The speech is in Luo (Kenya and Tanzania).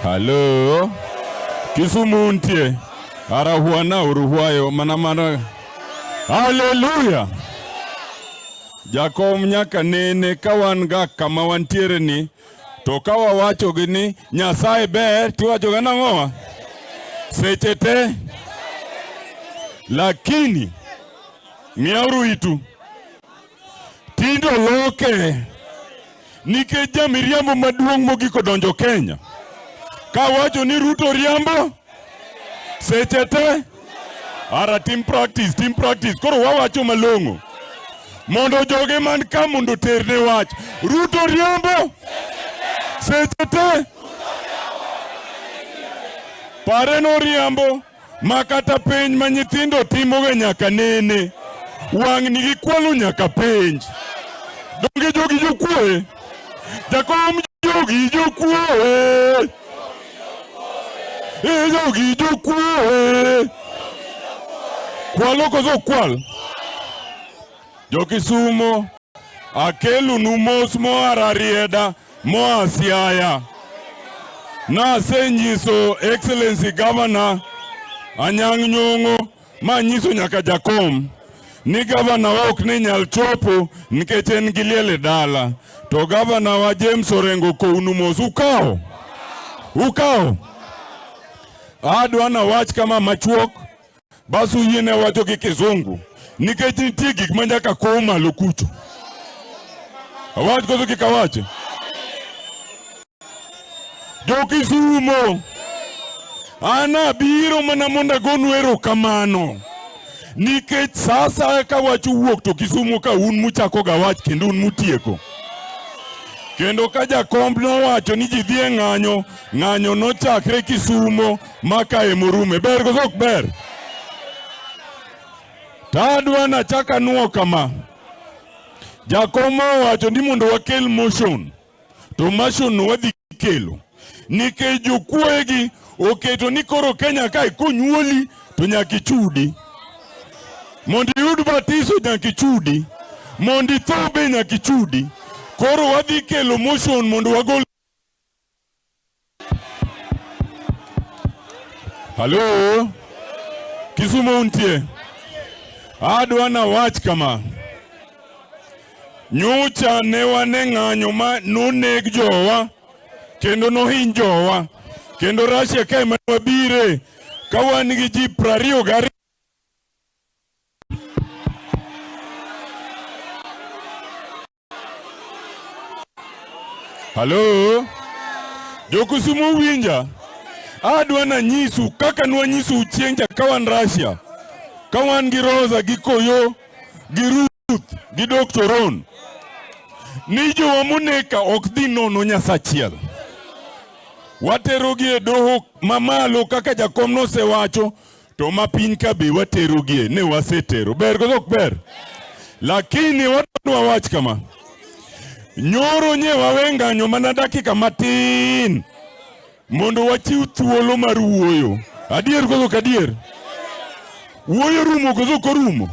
Hello. Kisumu ntie. Arahuana uruhuayo manamana. Hallelujah. Jakom nyaka nene kawanga kama wantiere ni. Tokawa wacho gini. Nyasaye ber. Tiwacho gana ngoa. Sechete. Lakini. Miauru itu. Tindo loke. Nikeja miriambo maduong mogiko donjo Kenya. Kawacho ni Ruto riambo. Sechete. Ara team practice. Koro wawacho malongo. Mondo joge man ka mondo terne wach. Ruto riambo. Sechete. Pareno riambo. Makata penj manyithindo timoge nyaka nene. Wang nigi kwalo nyaka penj. Donge jogi jokwoe. Jakom jogi jokwoe. Jogi jokwoe. Kwalo koso kwal. Jokisumo. Akelu numos mo ararieda. Mo asiaya. Na senyiso Excellency Governor Anyang' Nyong'o ma nyiso nyaka Jakom ni Governor wa ok ni nyal chopo nikech en gi liel e dala. To Governor wa James Orengo kownu mos ukaw. Adwa na wach kama machuok basu yiene wacho gi Kizungu nikech nitie gik ma nyaka kow malo kucho. Awach koso kik awache. Jokisumo. Ana biro mana monda gonu erokamano. Nikech sasa ka wacho wuok to Kisumu ka un muchako ga wach kendo un mutieko. Kendo ka Jakom nowacho ni ji dhi e ng'anyo nochakre Kisumu maka e Murume. Ber koso ok ber? Tadwa na chaka nuo kama. Jakom owacho ni mondo wakel motion. To motion no wadhi kelo. Nikech jokuoegi oketo ni koro Kenya kae konyuoli to nyaka ichudi. Mondi yud batiso nyaka ichudi. Mondi tho be nyaka ichudi. Koro wadhi kelo motion mondo wagol. Hello? Kisumu untie. Adwa na wach kama. Nyocha ne wane ng'anyo ma noneg jowa. Kendo nohiny jowa. Kendo Russia kae manwabire. Kawan gi ji 22. Hello? Jokisumu winja. Adwa na nyisu kaka nwa nyisu chiengja kawan Russia. Kawan gi Rosa gi Koyo gi Ruth gi Dr. Ron. Ni jowa moneka ok dhi nono Nyasachiel. Waterogi e doho mamalo kaka Jakom nosewacho to mapiny ka be waterogi ne wasetero. Ber koso ok ber? Lakini wadwa wach kama. Nyoro nye wawe ng'anyo mana dakika matin mondo wachiw thuolo mar wuoyo. Adier koso kadier? Wuoyo rumo koso korumo?